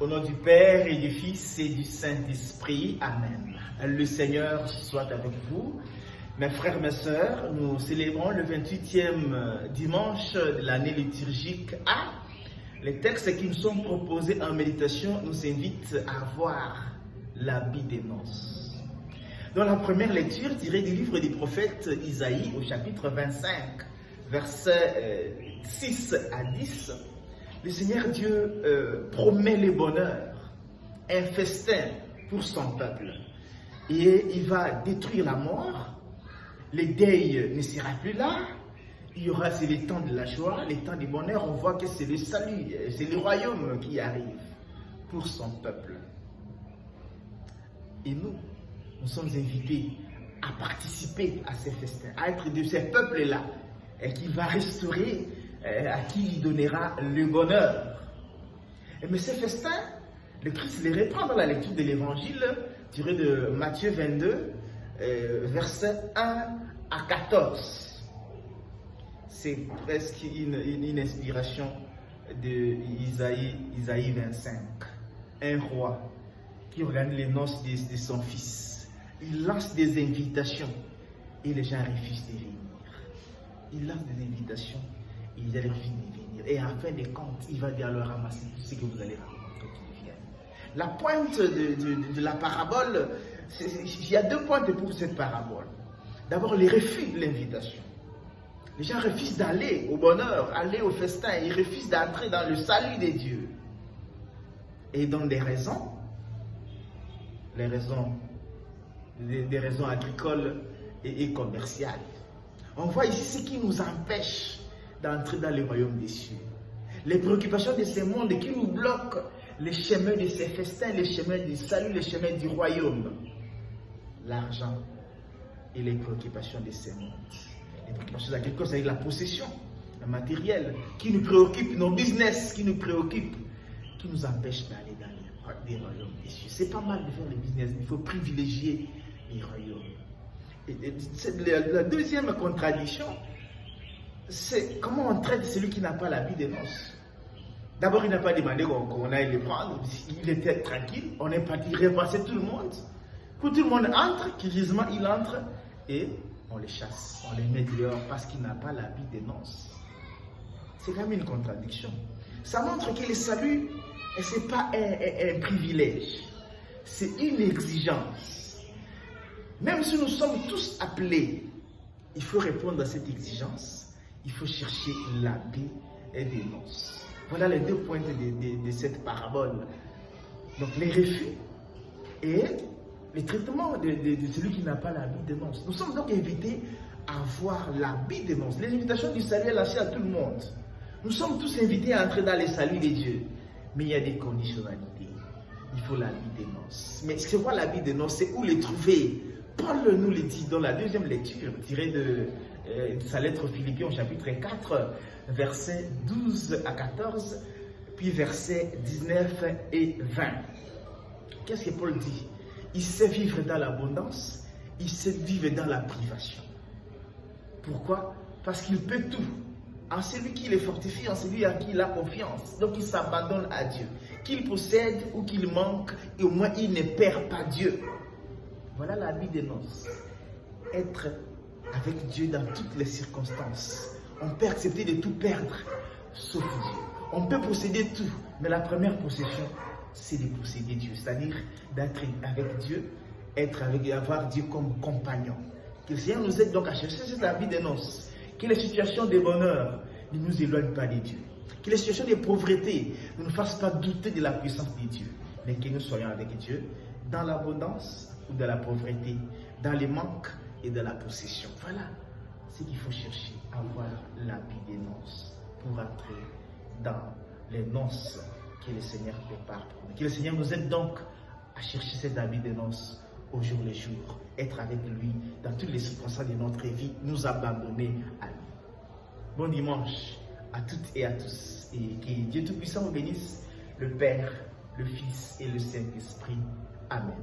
Au nom du Père et du Fils et du Saint-Esprit. Amen. Le Seigneur soit avec vous. Mes frères, mes sœurs, nous célébrons le 28e dimanche de l'année liturgique A. Les textes qui nous sont proposés en méditation nous invitent à voir l'habit des noces. Dans la première lecture tirée du livre du prophète Isaïe au chapitre 25, versets 6 à 10, le Seigneur Dieu promet le bonheur, un festin pour son peuple. Et il va détruire la mort, le deuil ne sera plus là, il y aura, c'est le temps de la joie, le temps du bonheur, on voit que c'est le salut, c'est le royaume qui arrive pour son peuple. Et nous sommes invités à participer à ces festins, à être de ces peuples-là, et qui va restaurer, à qui il donnera le bonheur. Mais ces festins, le Christ les reprend dans la lecture de l'évangile tiré de Matthieu 22, versets 1 à 14. C'est presque une inspiration de Isaïe 25. Un roi qui organise les noces de son fils. Il lance des invitations et les gens refusent de venir. Il lance des invitations et les gens refusent de venir. Et en fin de compte, il va dire alors ramasser tout ce que vous allez rencontrer qui viennent. La pointe de la parabole, il y a deux pointes pour cette parabole. D'abord, les refus de l'invitation. Les gens refusent d'aller au bonheur, aller au festin. Ils refusent d'entrer dans le salut des dieux. Et dans des raisons, des raisons agricoles et commerciales. On voit ici ce qui nous empêche d'entrer dans le royaume des cieux. Les préoccupations de ce monde qui nous bloquent les chemins de ces festins, les chemins du salut, les chemins du royaume. L'argent et les préoccupations de ce monde. Les préoccupations agricoles, c'est la possession, le matériel, qui nous préoccupe, nos business qui nous préoccupent, qui nous empêchent d'aller dans les royaumes des cieux. C'est pas mal de faire le business, mais il faut privilégier les royaumes. La deuxième contradiction, c'est comment on traite celui qui n'a pas l'habit des noces. D'abord, il n'a pas demandé qu'on aille le prendre, il était tranquille, on est parti repasser tout le monde. Quand tout le monde entre, curieusement, il entre et on les chasse, on les met dehors parce qu'il n'a pas l'habit des noces. C'est quand même une contradiction. Ça montre que le salut, ce n'est pas un privilège, c'est une exigence. Même si nous sommes tous appelés, il faut répondre à cette exigence, il faut chercher l'habit des noces. Voilà les deux points de cette parabole. Donc les refus et le traitement de celui qui n'a pas l'habit des noces. Nous sommes donc invités à avoir l'habit des noces. L'invitation du salut est lancée à tout le monde. Nous sommes tous invités à entrer dans le salut de Dieu. Mais il y a des conditionnalités. Il faut l'habit des noces. Mais c'est quoi l'habit des noces? C'est où les trouver? Paul nous le dit dans la deuxième lecture, tirée de sa lettre aux Philippiens au chapitre 4, versets 12 à 14, puis versets 19 et 20. Qu'est-ce que Paul dit? Il sait vivre dans l'abondance, il sait vivre dans la privation. Pourquoi? Parce qu'il peut tout. En celui qui le fortifie, en celui à qui il a confiance. Donc il s'abandonne à Dieu. Qu'il possède ou qu'il manque, et au moins il ne perd pas Dieu. Voilà l'habit des noces. Être avec Dieu dans toutes les circonstances. On peut accepter de tout perdre, sauf Dieu. On peut posséder tout, mais la première possession, c'est de posséder Dieu. C'est-à-dire d'être avec Dieu, avoir Dieu comme compagnon. Que le Seigneur nous aide donc à chercher cet habit des noces. Que les situations de bonheur ne nous éloignent pas de Dieu. Que les situations de pauvreté ne nous fassent pas douter de la puissance de Dieu. Mais que nous soyons avec Dieu dans l'abondance ou dans la pauvreté, dans les manques et dans la possession. Voilà ce qu'il faut chercher, avoir l'habit des noces pour entrer dans les noces que le Seigneur prépare pour nous. Que le Seigneur nous aide donc à chercher cet habit des noces au jour le jour, être avec lui dans toutes les circonstances de notre vie, nous abandonner à lui. Bon dimanche à toutes et à tous, et que Dieu Tout-Puissant vous bénisse, le Père, le Fils et le Saint-Esprit. Amen.